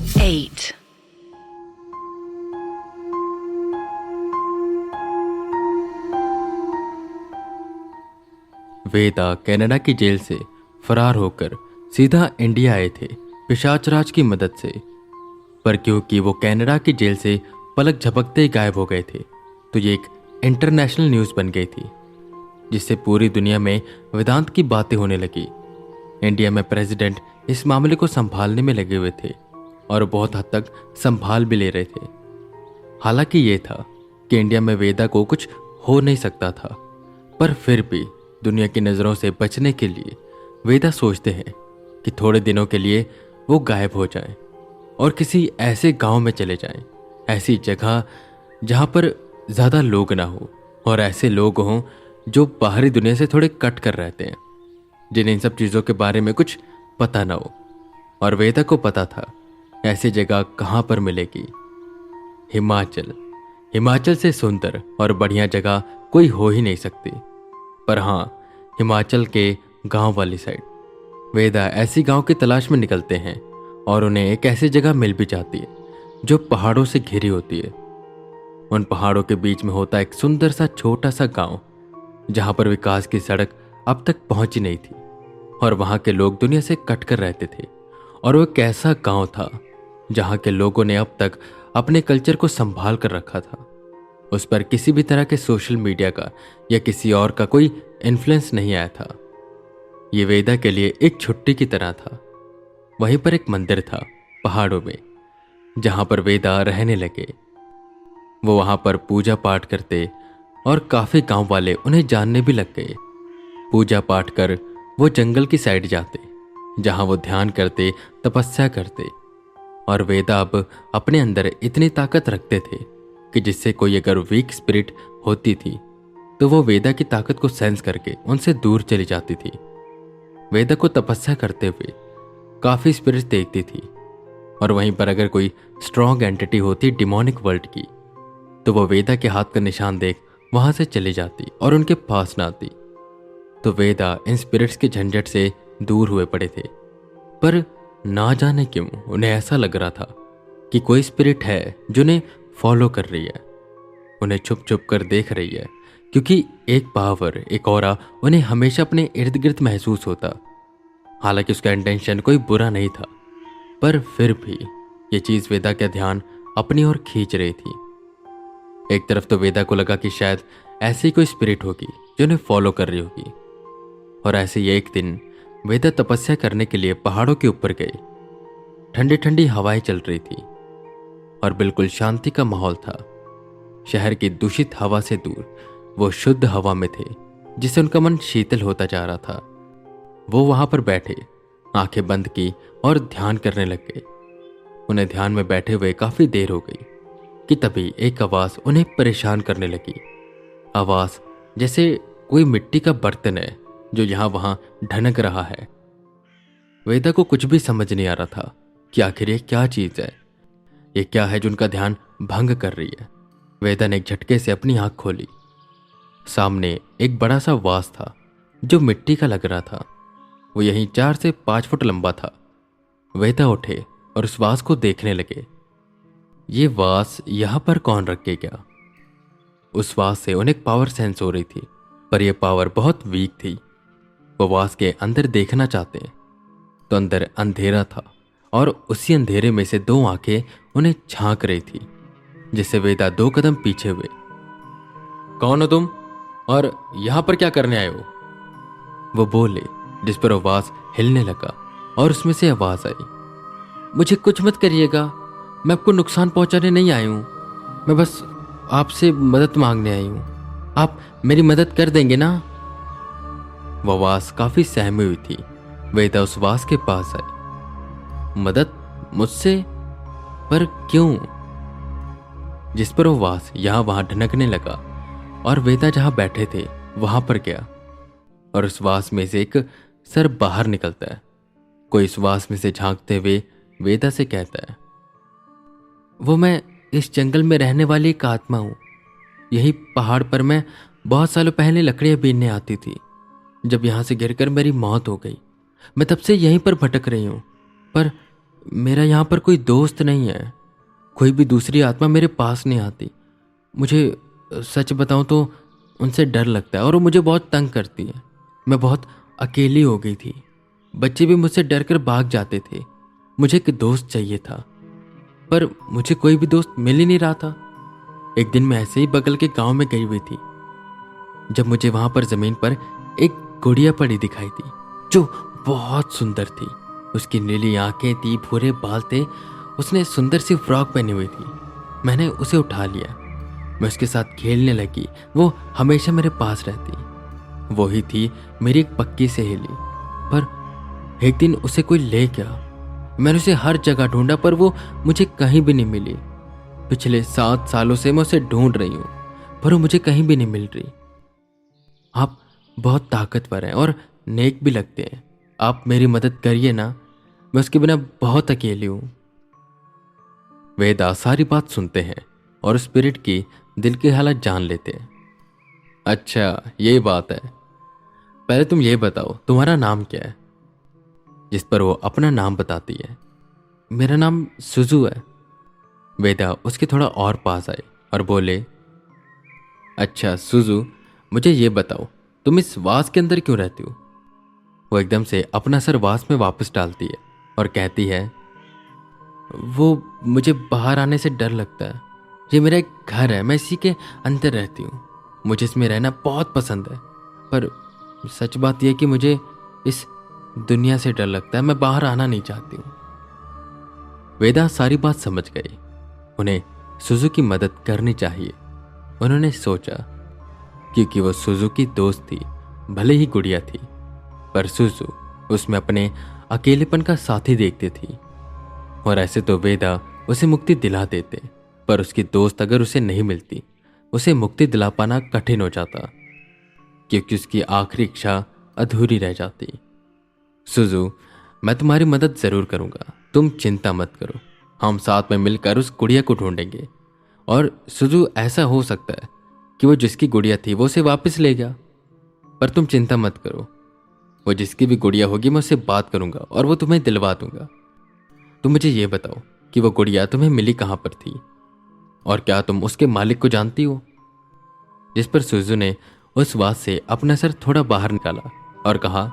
8. वेदा Canada की jail से फरार होकर सीधा इंडिया आए थे पिशाचराज की मदद से। पर क्योंकि वो कनाडा की जेल से पलक झपकते ही गायब हो गए थे, तो ये एक इंटरनेशनल न्यूज़ बन गई थी, जिससे पूरी दुनिया में वेदांत की बातें होने लगी। इंडिया में प्रेसिडेंट इस मामले को संभालने में लगे हुए थे और बहुत हद तक संभाल भी ले रहे थे। हालांकि ये था कि इंडिया में वेदा को कुछ हो नहीं सकता था, पर फिर भी दुनिया की नज़रों से बचने के लिए वेदा सोचते हैं कि थोड़े दिनों के लिए वो गायब हो जाएं और किसी ऐसे गांव में चले जाएं, ऐसी जगह जहां पर ज़्यादा लोग ना हो और ऐसे लोग हों जो बाहरी दुनिया से थोड़े कट कर रहते हैं, जिन्हें इन सब चीज़ों के बारे में कुछ पता ना हो। और वेदा को पता था ऐसी जगह कहाँ पर मिलेगी। हिमाचल। हिमाचल से सुंदर और बढ़िया जगह कोई हो ही नहीं सकती। पर हाँ, हिमाचल के गांव वाली साइड वेदा ऐसी गांव की तलाश में निकलते हैं और उन्हें एक ऐसी जगह मिल भी जाती है जो पहाड़ों से घिरी होती है। उन पहाड़ों के बीच में होता एक सुंदर सा छोटा सा गांव, जहां पर विकास की सड़क अब तक पहुंची नहीं थी और वहां के लोग दुनिया से कट कर रहते थे। और वो एक ऐसा गांव था जहां के लोगों ने अब तक अपने कल्चर को संभाल कर रखा था। उस पर किसी भी तरह के सोशल मीडिया का या किसी और का कोई इन्फ्लुएंस नहीं आया था। ये वेदा के लिए एक छुट्टी की तरह था। वहीं पर एक मंदिर था पहाड़ों में, जहां पर वेदा रहने लगे। वो वहां पर पूजा पाठ करते और काफी गांव वाले उन्हें जानने भी लग गए। पूजा पाठ कर वो जंगल की साइड जाते, जहां वो ध्यान करते, तपस्या करते। और वेदा अब अपने अंदर इतनी ताकत रखते थे कि जिससे कोई अगर वीक स्पिरिट होती थी तो वो वेदा की ताकत को सेंस करके उनसे दूर चली जाती थी। वेदा को तपस्या करते हुए काफी स्पिरिट देखती थी, और वहीं पर अगर कोई स्ट्रॉन्ग एंटिटी होती डिमोनिक वर्ल्ड की, तो वो वेदा के हाथ का निशान देख वहां से चली जाती और उनके पास ना आती। तो वेदा इन स्पिरिट्स के झंझट से दूर हुए पड़े थे। पर ना जाने क्यों उन्हें ऐसा लग रहा था कि कोई स्पिरिट है जो उन्हें फॉलो कर रही है, उन्हें छुप छुप कर देख रही है, क्योंकि एक पावर, एक ऑरा उन्हें हमेशा अपने इर्द गिर्द महसूस होता। हालांकि उसका इंटेंशन कोई बुरा नहीं था, पर फिर भी ये चीज वेदा का ध्यान अपनी ओर खींच रही थी। एक तरफ तो वेदा को लगा कि शायद ऐसी कोई स्पिरिट होगी जो उन्हें फॉलो कर रही होगी। और ऐसे ही एक दिन वेदा तपस्या करने के लिए पहाड़ों के ऊपर गए। ठंडी ठंडी हवाएं चल रही थी और बिल्कुल शांति का माहौल था। शहर की दूषित हवा से दूर वो शुद्ध हवा में थे, जिससे उनका मन शीतल होता जा रहा था। वो वहां पर बैठे, आंखें बंद की और ध्यान करने लग गए। उन्हें ध्यान में बैठे हुए काफी देर हो गई कि तभी एक आवाज उन्हें परेशान करने लगी। आवाज जैसे कोई मिट्टी का बर्तन है जो यहां वहां ढनक रहा है। वेदा को कुछ भी समझ नहीं आ रहा था कि आखिर ये क्या चीज है, ये क्या है जो उनका ध्यान भंग कर रही है। वेदा ने एक झटके से अपनी आंख खोली। सामने एक बड़ा सा वास था जो मिट्टी का लग रहा था। वो यहीं 4 से 5 फुट लंबा था। वेदा उठे और उस वास को देखने लगे। ये वास यहां पर कौन रख के गया? उस वास से उन्हें एक पावर सेंस हो रही थी, पर यह पावर बहुत वीक थी। वो वास के अंदर देखना चाहते हैं तो अंदर अंधेरा था, और उसी अंधेरे में से 2 आंखें उन्हें झांक रही थी, जिससे वेदा 2 कदम पीछे हुए। कौन हो तुम और यहां पर क्या करने आए हो? वो बोले, जिस पर आवाज हिलने लगा और उसमें से आवाज आई, मुझे कुछ मत करिएगा, मैं आपको नुकसान पहुंचाने नहीं आई हूं, मैं बस आपसे मदद मांगने आई हूं, आप मेरी मदद कर देंगे ना? वो आवाज काफी सहमी हुई थी। वेदा उस वास के पास आई। मदद मुझसे? पर क्यों? जिस पर वो वास यहां वहां ढनकने लगा और वेदा जहां बैठे थे वहां पर गया, और उस वास में से एक सर बाहर निकलता है। कोई इस वास में से झांकते हुए वेदा से कहता है, वो मैं इस जंगल में रहने वाली एक आत्मा हूं। यही पहाड़ पर मैं बहुत सालों पहले लकड़ियां बीनने आती थी। जब यहां से गिरकर मेरी मौत हो गई, मैं तब से यहीं पर भटक रही हूं, पर मेरा यहाँ पर कोई दोस्त नहीं है। कोई भी दूसरी आत्मा मेरे पास नहीं आती। मुझे सच बताऊं तो उनसे डर लगता है और वो मुझे बहुत तंग करती है। मैं बहुत अकेली हो गई थी। बच्चे भी मुझसे डर कर भाग जाते थे। मुझे एक दोस्त चाहिए था, पर मुझे कोई भी दोस्त मिल ही नहीं रहा था। एक दिन मैं ऐसे ही बगल के गांव में गई हुई थी, जब मुझे वहां पर जमीन पर एक गुड़िया पड़ी दिखाई दी, जो बहुत सुंदर थी। उसकी नीली आंखें थी, भूरे बाल थे, उसने सुंदर सी फ्रॉक पहनी हुई थी। मैंने उसे उठा लिया, मैं उसके साथ खेलने लगी। वो हमेशा मेरे पास रहती। वो ही थी मेरी एक पक्की सहेली। पर एक दिन उसे कोई ले गया। मैंने उसे हर जगह ढूंढा, पर वो मुझे कहीं भी नहीं मिली। पिछले 7 सालों से मैं उसे ढूंढ रही हूं, पर वो मुझे कहीं भी नहीं मिल रही। आप बहुत ताकतवर हैं और नेक भी लगते हैं। आप मेरी मदद करिए ना, मैं उसके बिना बहुत अकेली हूं। वेदा सारी बात सुनते हैं और स्पिरिट की दिल की हालत जान लेते हैं। अच्छा, ये बात है। पहले तुम ये बताओ, तुम्हारा नाम क्या है? जिस पर वो अपना नाम बताती है। मेरा नाम सुजू है। वेदा उसके थोड़ा और पास आए और बोले, अच्छा सुजू, मुझे ये बताओ, तुम इस वास के अंदर क्यों रहती हो? वो एकदम से अपना सर वास में वापस डालती है और कहती है, वो मुझे बाहर आने से डर लगता है। ये मेरा एक घर है, मैं इसी के अंदर रहती हूँ। मुझे इसमें रहना बहुत पसंद है, पर सच बात यह कि मुझे इस दुनिया से डर लगता है। मैं बाहर आना नहीं चाहती हूँ। वेदा सारी बात समझ गई। उन्हें सुजू की मदद करनी चाहिए। उन्होंने सोचा, क्योंकि वो सुजू की दोस्त थी, भले ही गुड़िया थी, पर सुजू उसमें अपने अकेलेपन का साथी देखती थी। और ऐसे तो वेदा उसे मुक्ति दिला देते, पर उसकी दोस्त अगर उसे नहीं मिलती, उसे मुक्ति दिला पाना कठिन हो जाता, क्योंकि उसकी आखिरी इच्छा अधूरी रह जाती। सुजू, मैं तुम्हारी मदद जरूर करूंगा, तुम चिंता मत करो। हम साथ में मिलकर उस गुड़िया को ढूंढेंगे। और सुजू, ऐसा हो सकता है कि वो जिसकी गुड़िया थी वो उसे वापस ले गया, पर तुम चिंता मत करो। वो जिसकी भी गुड़िया होगी, मैं उससे बात करूंगा और वो तुम्हें दिलवा दूंगा। तुम मुझे ये बताओ कि वो गुड़िया तुम्हें मिली कहां पर थी, और क्या तुम उसके मालिक को जानती हो? जिस पर सुजू ने उस बात से अपना सर थोड़ा बाहर निकाला और कहा,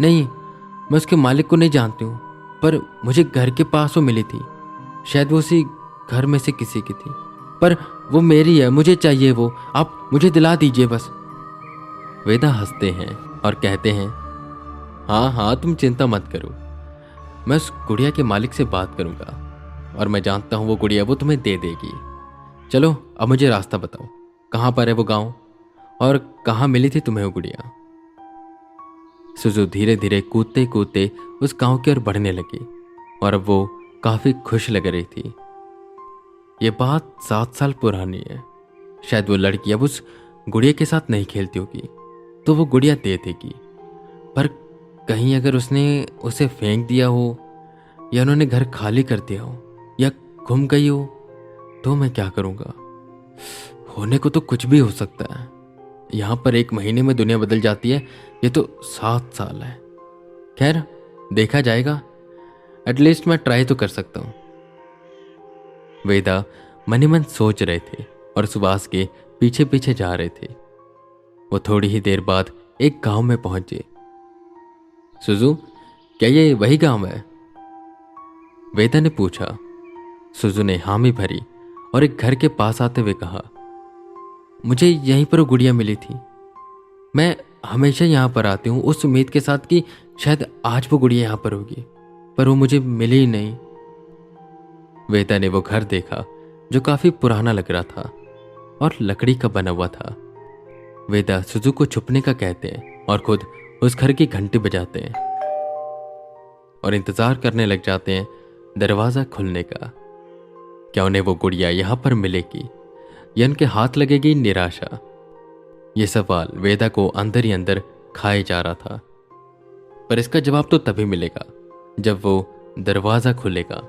नहीं, मैं उसके मालिक को नहीं जानती हूँ, पर मुझे घर के पास वो मिली थी। शायद वो उसी घर में से किसी की थी, पर वो मेरी है, मुझे चाहिए वो। आप मुझे दिला दीजिए बस। वेदा हंसते हैं और कहते हैं, हाँ हाँ, तुम चिंता मत करो। मैं उस गुड़िया के मालिक से बात करूंगा और मैं जानता हूँ वो गुड़िया वो तुम्हें दे देगी। चलो अब मुझे रास्ता बताओ, कहाँ पर है वो गांव और कहाँ मिली थी तुम्हें वो गुड़िया? सुजू धीरे धीरे कूदते कूदते उस गांव की ओर बढ़ने लगी और अब वो काफी खुश लग रही थी। ये बात 7 साल पुरानी है। शायद वो लड़की अब उस गुड़िया के साथ नहीं खेलती होगी, तो वो गुड़िया दे देगी। पर कहीं अगर उसने उसे फेंक दिया हो, या उन्होंने घर खाली कर दिया हो, या गुम गई हो, तो मैं क्या करूंगा? होने को तो कुछ भी हो सकता है। यहां पर 1 महीने में दुनिया बदल जाती है, ये तो 7 साल है। खैर, देखा जाएगा। एटलीस्ट मैं ट्राई तो कर सकता हूं। वेदा मन ही मन सोच रहे थे और सुभाष के पीछे पीछे जा रहे थे। वो थोड़ी ही देर बाद एक गांव में पहुंचे। सुजू, क्या ये वही गांव है? वेदा ने पूछा। सुजू ने हामी भरी और एक घर के पास आते हुए कहा, मुझे यहीं पर वो गुड़िया मिली थी। मैं हमेशा यहां पर आती हूं उस उम्मीद के साथ कि शायद आज वो गुड़िया यहां पर होगी, पर वो मुझे मिली ही नहीं। वेदा ने वो घर देखा जो काफी पुराना लग रहा था और लकड़ी का बना हुआ था। वेदा सुजू को छुपने का कहते हैं और खुद उस घर की घंटी बजाते हैं और इंतजार करने लग जाते हैं दरवाजा खुलने का। क्या उन्हें वो गुड़िया यहां पर मिलेगी या उनके हाथ लगेगी निराशा? यह सवाल वेदा को अंदर ही अंदर खाए जा रहा था, पर इसका जवाब तो तभी मिलेगा जब वो दरवाजा खुलेगा।